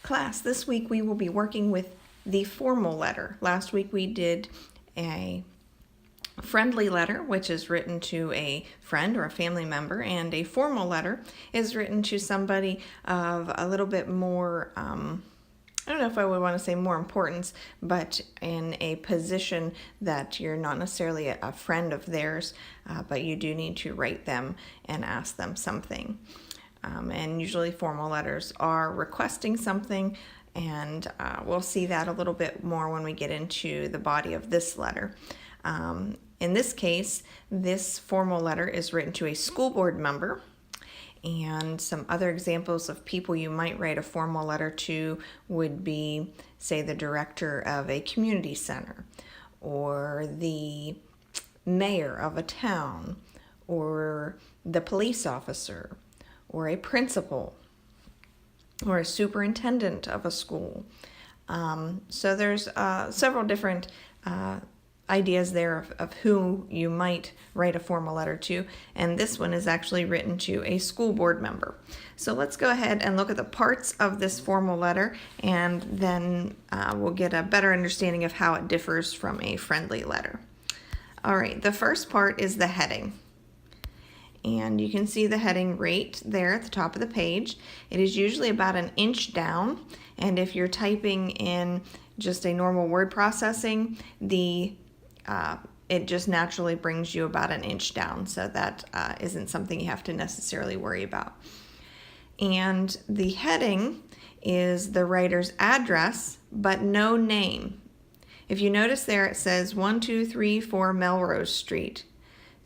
Class, this week we will be working with the formal letter. Last week we did a friendly letter, which is written to a friend or a family member, and a formal letter is written to somebody of a little bit more, I don't know if I would want to say more importance, but in a position that you're not necessarily a friend of theirs, but you do need to write them and ask them something. And usually formal letters are requesting something, and we'll see that a little bit more when we get into the body of this letter. In this case, this formal letter is written to a school board member, and some other examples of people you might write a formal letter to would be, say, the director of a community center, or the mayor of a town, or the police officer, or a principal, or a superintendent of a school. So there's several different ideas there of who you might write a formal letter to, and this one is actually written to a school board member. So let's go ahead and look at the parts of this formal letter, and then we'll get a better understanding of how it differs from a friendly letter. All right, the first part is the heading. And you can see the heading right there at the top of the page. It is usually about an inch down, and if you're typing in just a normal word processing, it just naturally brings you about an inch down, so that isn't something you have to necessarily worry about. And the heading is the writer's address, but no name. If you notice there, it says 1234 Melrose Street,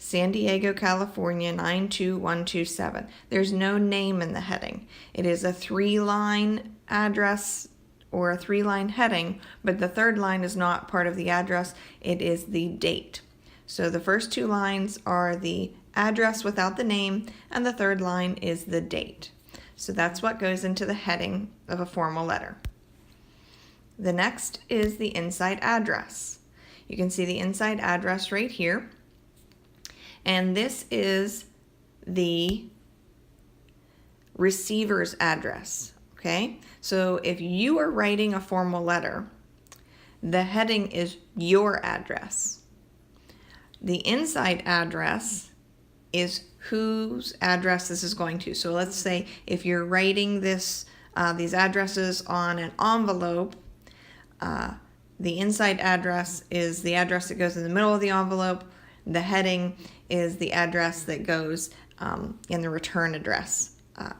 San Diego, California, 92127. There's no name in the heading. It is a 3-line address or a 3-line heading, but the third line is not part of the address. It is the date. So the first 2 lines are the address without the name, and the third line is the date. So that's what goes into the heading of a formal letter. The next is the inside address. You can see the inside address right here. And this is the receiver's address, okay? So if you are writing a formal letter, the heading is your address. The inside address is whose address this is going to. So let's say if you're writing these addresses on an envelope, the inside address is the address that goes in the middle of the envelope. The heading is the address that goes in the return address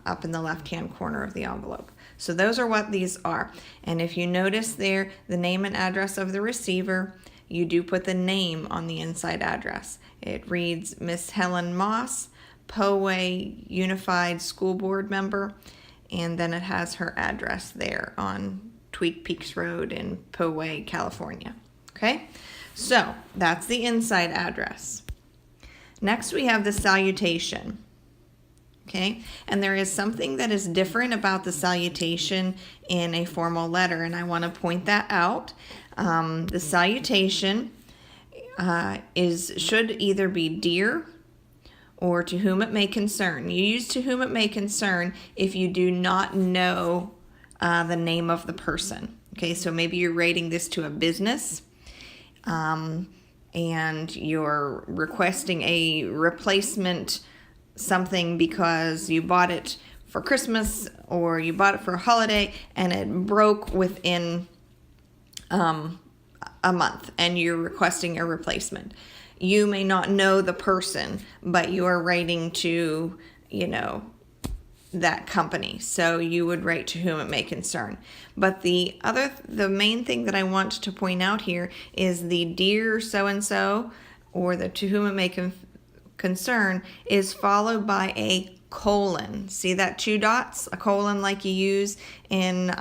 up in the left-hand corner of the envelope. So those are what these are. And if you notice there, the name and address of the receiver, you do put the name on the inside address. It reads Miss Helen Moss, Poway Unified School Board member, and then it has her address there on Tweed Peaks Road in Poway, California. Okay? So that's the inside address. Next we have the salutation. Okay, and there is something that is different about the salutation in a formal letter, and I want to point that out. The salutation should either be dear or to whom it may concern. You use to whom it may concern if you do not know the name of the person. Okay, so maybe you're writing this to a business, and you're requesting a replacement something because you bought it for Christmas or you bought it for a holiday and it broke within a month and you're requesting a replacement. You may not know the person, but you are writing to, that company. So you would write to whom it may concern. But the main thing that I want to point out here is the dear so-and-so, or the to whom it may concern, is followed by a colon. See that 2 dots? A colon like you use in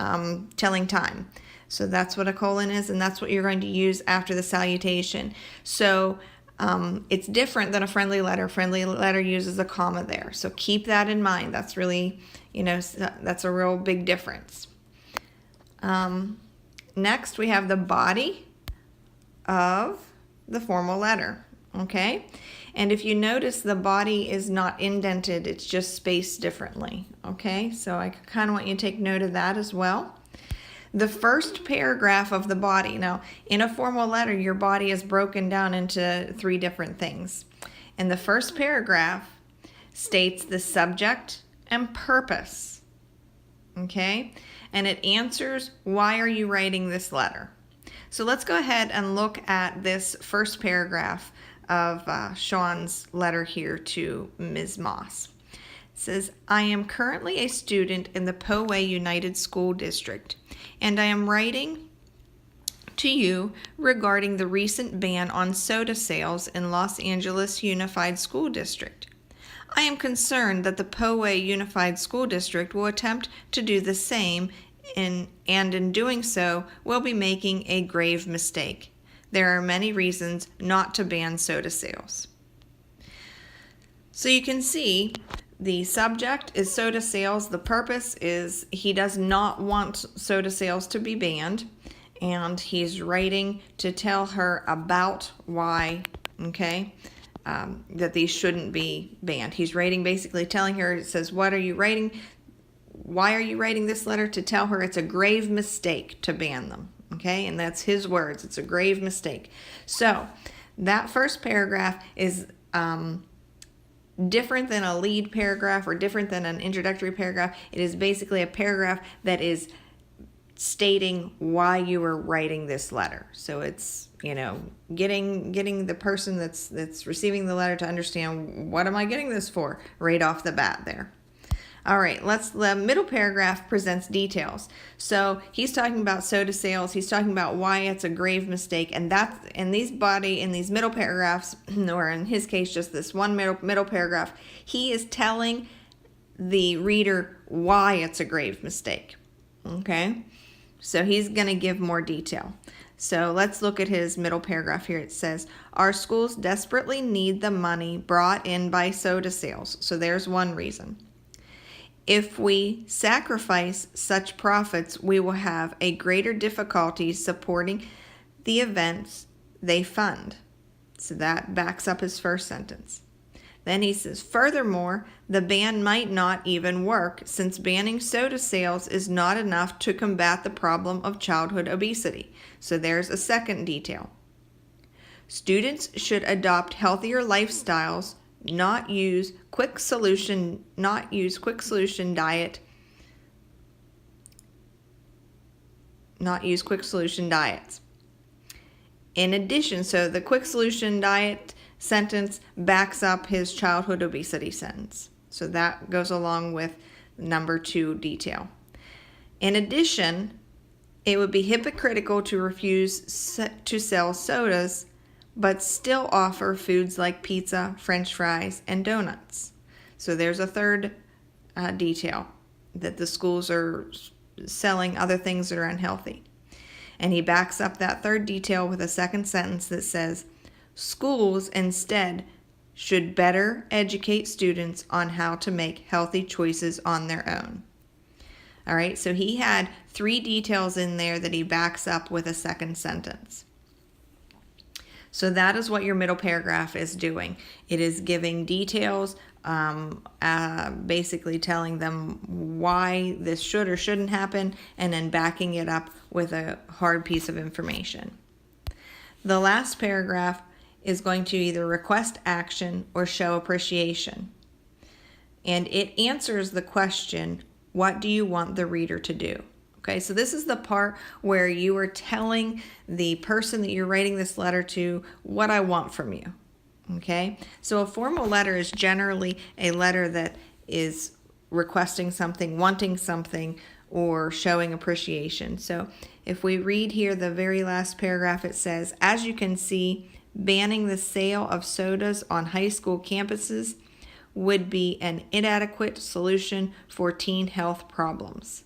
telling time. So that's what a colon is, and that's what you're going to use after the salutation. So it's different than a friendly letter. A friendly letter uses a comma there. So keep that in mind. That's really, that's a real big difference. Next, we have the body of the formal letter. Okay? And if you notice, the body is not indented. It's just spaced differently. Okay? So I kind of want you to take note of that as well. the first paragraph of the body. Now, in a formal letter, your body is broken down into 3 different things. And the first paragraph states the subject and purpose. Okay? And it answers, why are you writing this letter? So let's go ahead and look at this first paragraph of Sean's letter here to Ms. Moss. It says, I am currently a student in the Poway United School District, and I am writing to you regarding the recent ban on soda sales in Los Angeles Unified School District. I am concerned that the Poway Unified School District will attempt to do the same, and in doing so will be making a grave mistake. There are many reasons not to ban soda sales. So you can see the subject is soda sales. The purpose is he does not want soda sales to be banned, and he's writing to tell her about why, okay, that these shouldn't be banned. He's writing basically telling her, it says, what are you writing? Why are you writing this letter? To tell her it's a grave mistake to ban them. Okay, and that's his words. It's a grave mistake. So that first paragraph is different than a lead paragraph or different than an introductory paragraph. It is basically a paragraph that is stating why you are writing this letter. So it's, getting the person that's receiving the letter to understand, what am I getting this for, right off the bat there. All right, the middle paragraph presents details. So he's talking about soda sales. He's talking about why it's a grave mistake, and that's in these middle paragraphs, or in his case, just this one middle paragraph. He is telling the reader why it's a grave mistake. Okay, so he's going to give more detail. So let's look at his middle paragraph here. It says, our schools desperately need the money brought in by soda sales. So there's one reason. If we sacrifice such profits, we will have a greater difficulty supporting the events they fund. So that backs up his first sentence. Then he says, furthermore, the ban might not even work, since banning soda sales is not enough to combat the problem of childhood obesity. So there's a second detail. Students should adopt healthier lifestyles, not use quick solution diets. In addition, so the quick solution diet sentence backs up his childhood obesity sentence. So that goes along with number 2 detail. In addition, it would be hypocritical to refuse to sell sodas but still offer foods like pizza, French fries, and donuts. So there's a third detail, that the schools are selling other things that are unhealthy. And he backs up that third detail with a second sentence that says, schools instead should better educate students on how to make healthy choices on their own. All right, so he had 3 details in there that he backs up with a second sentence. So that is what your middle paragraph is doing. It is giving details, basically telling them why this should or shouldn't happen, and then backing it up with a hard piece of information. The last paragraph is going to either request action or show appreciation. And it answers the question, what do you want the reader to do? Okay, so this is the part where you are telling the person that you're writing this letter to what I want from you. Okay, so a formal letter is generally a letter that is requesting something, wanting something, or showing appreciation. So if we read here the very last paragraph, it says, as you can see, banning the sale of sodas on high school campuses would be an inadequate solution for teen health problems.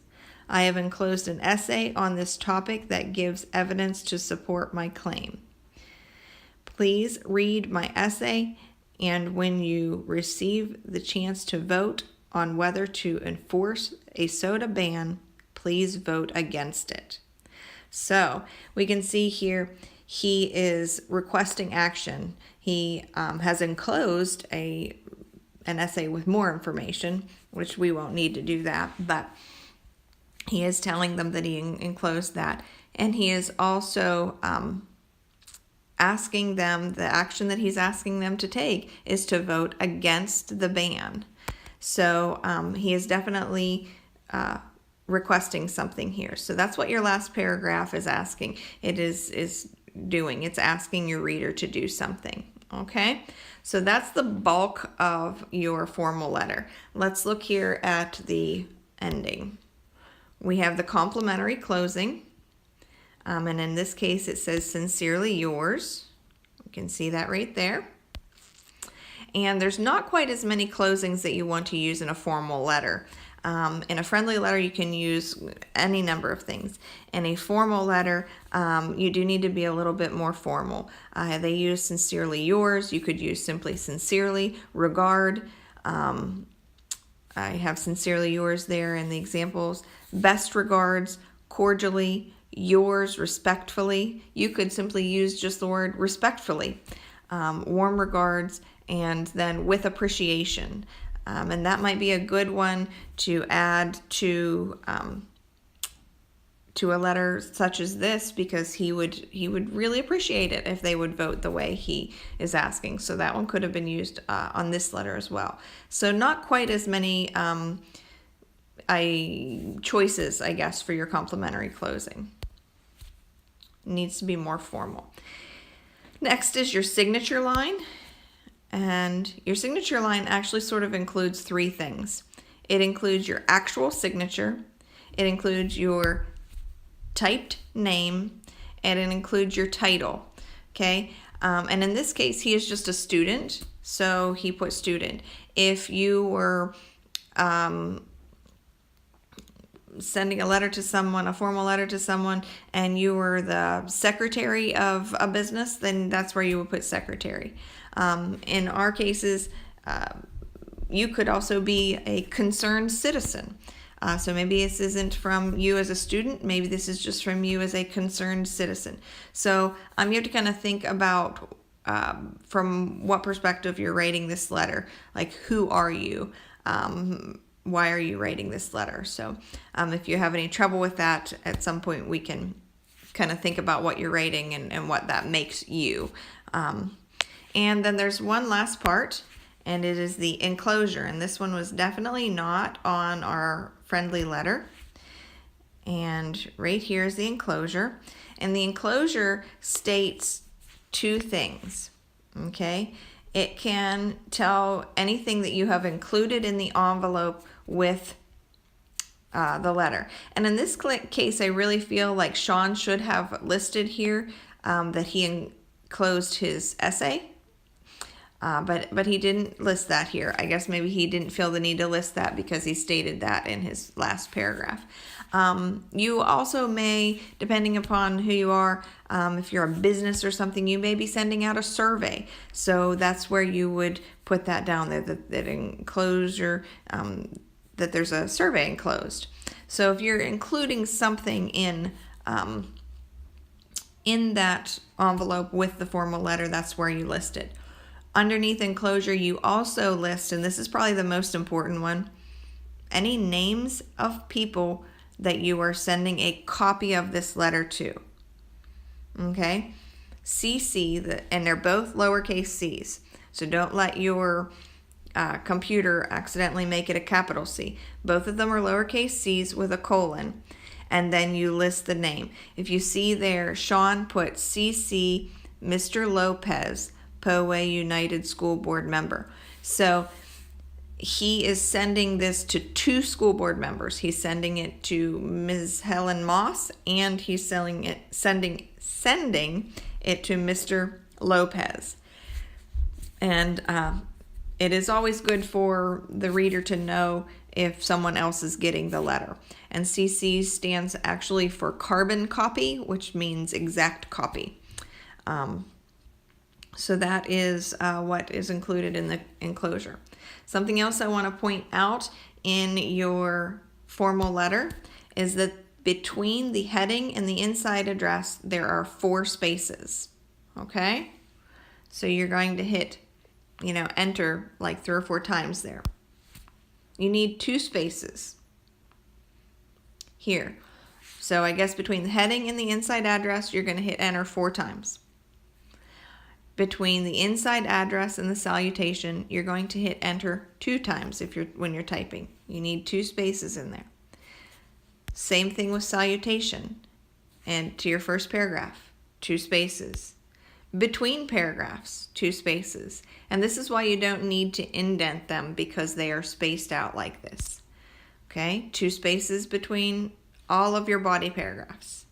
I have enclosed an essay on this topic that gives evidence to support my claim. Please read my essay, and when you receive the chance to vote on whether to enforce a soda ban, please vote against it. So we can see here he is requesting action. He has enclosed an essay with more information, which we won't need to do that, but He is telling them that he enclosed that. And he is also asking them, the action that he's asking them to take is to vote against the ban. So he is definitely requesting something here. So that's what your last paragraph is asking. It is doing. It's asking your reader to do something. Okay? So that's the bulk of your formal letter. Let's look here at the ending. We have the complimentary closing. And in this case, it says, "Sincerely yours." You can see that right there. And there's not quite as many closings that you want to use in a formal letter. In a friendly letter, you can use any number of things. In a formal letter, you do need to be a little bit more formal. They use "sincerely yours." You could use simply "sincerely," "regard." I have "sincerely yours" there in the examples. "Best regards," "cordially," "yours," "respectfully." You could simply use just the word "respectfully." "Warm regards," and then "with appreciation." And that might be a good one to add to a letter such as this, because he would really appreciate it if they would vote the way he is asking. So that one could have been used on this letter as well. So not quite as many choices, I guess, for your complimentary closing. It needs to be more formal. Next is your signature line. And your signature line actually sort of includes three things. It includes your actual signature, it includes your typed name, and it includes your title. Okay? And in this case, he is just a student, so he put student. If you were sending a letter to someone, a formal letter to someone, and you were the secretary of a business, then that's where you would put secretary. In our cases, you could also be a concerned citizen. So maybe this isn't from you as a student, maybe this is just from you as a concerned citizen. So you have to kind of think about from what perspective you're writing this letter. Like, who are you? Why are you writing this letter? So if you have any trouble with that, at some point we can kind of think about what you're writing and what that makes you. And then there's one last part, and it is the enclosure. And this one was definitely not on our friendly letter. And right here is the enclosure. And the enclosure states two things, okay? It can tell anything that you have included in the envelope with the letter. And in this case, I really feel like Sean should have listed here that he enclosed his essay. But he didn't list that here. I guess maybe he didn't feel the need to list that because he stated that in his last paragraph. You also may, depending upon who you are, if you're a business or something, you may be sending out a survey. So that's where you would put that down there, that enclosure, that there's a survey enclosed. So if you're including something in that envelope with the formal letter, that's where you list it. Underneath enclosure, you also list, and this is probably the most important one, any names of people that you are sending a copy of this letter to. Okay? CC, and they're both lowercase c's. So don't let your computer accidentally make it a capital C. Both of them are lowercase c's with a colon. And then you list the name. If you see there, Sean put CC Mr. Lopez, Poway United School Board member. So he is sending this to two school board members. He's sending it to Ms. Helen Moss, and he's sending it to Mr. Lopez. And it is always good for the reader to know if someone else is getting the letter. And CC stands actually for carbon copy, which means exact copy. So that is what is included in the enclosure. Something else I want to point out in your formal letter is that between the heading and the inside address, there are 4 spaces. Okay? So you're going to hit, enter like 3 or 4 times there. You need 2 spaces. here. So I guess between the heading and the inside address, you're going to hit enter 4 times. Between the inside address and the salutation, you're going to hit enter 2 times when you're typing. You need 2 spaces in there. Same thing with salutation. And to your first paragraph, 2 spaces. Between paragraphs, 2 spaces. And this is why you don't need to indent them, because they are spaced out like this. Okay, 2 spaces between all of your body paragraphs.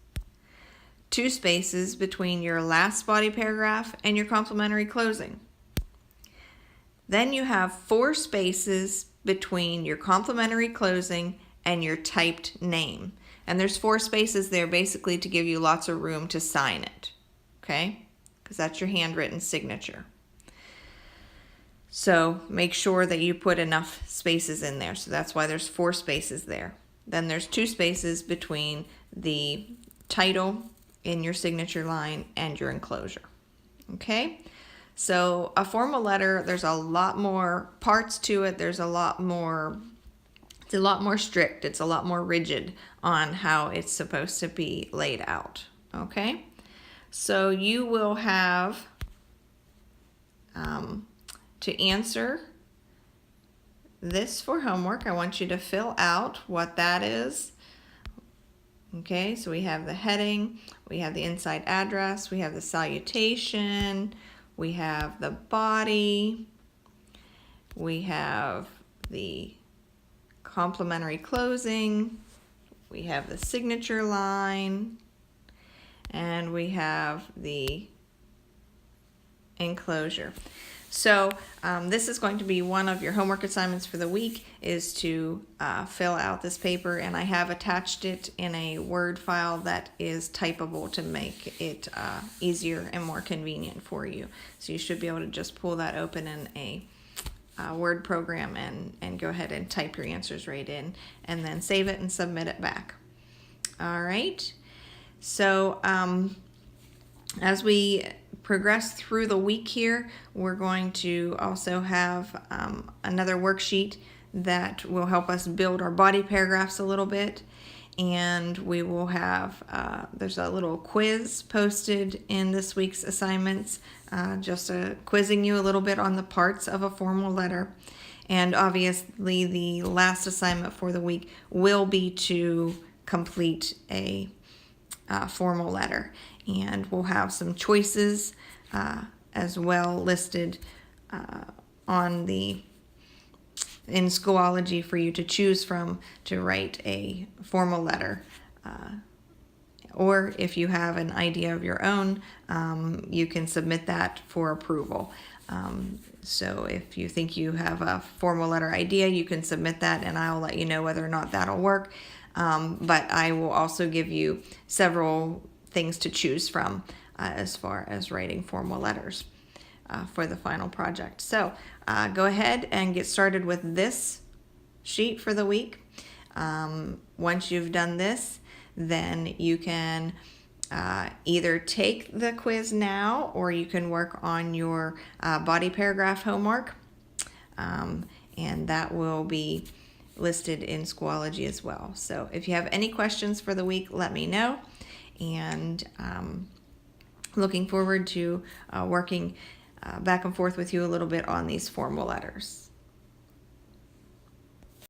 2 spaces between your last body paragraph and your complimentary closing. Then you have 4 spaces between your complimentary closing and your typed name. And there's 4 spaces there basically to give you lots of room to sign it. Okay? Because that's your handwritten signature. So make sure that you put enough spaces in there. So that's why there's 4 spaces there. Then there's 2 spaces between the title in your signature line and your enclosure. Okay? So a formal letter, there's a lot more parts to it. There's a lot more, it's a lot more strict. It's a lot more rigid on how it's supposed to be laid out. Okay? So you will have to answer this for homework. I want you to fill out what that is. Okay, so we have the heading, we have the inside address, we have the salutation, we have the body, we have the complimentary closing, we have the signature line, and we have the enclosure. So this is going to be one of your homework assignments for the week, is to fill out this paper, and I have attached it in a Word file that is typable to make it easier and more convenient for you. So you should be able to just pull that open in a Word program and go ahead and type your answers right in, and then save it and submit it back. All right. So as we progress through the week here, we're going to also have another worksheet that will help us build our body paragraphs a little bit. And we will have, there's a little quiz posted in this week's assignments, just quizzing you a little bit on the parts of a formal letter. And obviously the last assignment for the week will be to complete a formal letter. And we'll have some choices as well listed in Schoology for you to choose from to write a formal letter. Or if you have an idea of your own, you can submit that for approval. So if you think you have a formal letter idea, you can submit that, and I'll let you know whether or not that'll work. But I will also give you several things to choose from as far as writing formal letters for the final project. So go ahead and get started with this sheet for the week. Once you've done this, then you can either take the quiz now, or you can work on your body paragraph homework, and that will be listed in Schoology as well. So if you have any questions for the week, let me know. And looking forward to working back and forth with you a little bit on these formal letters.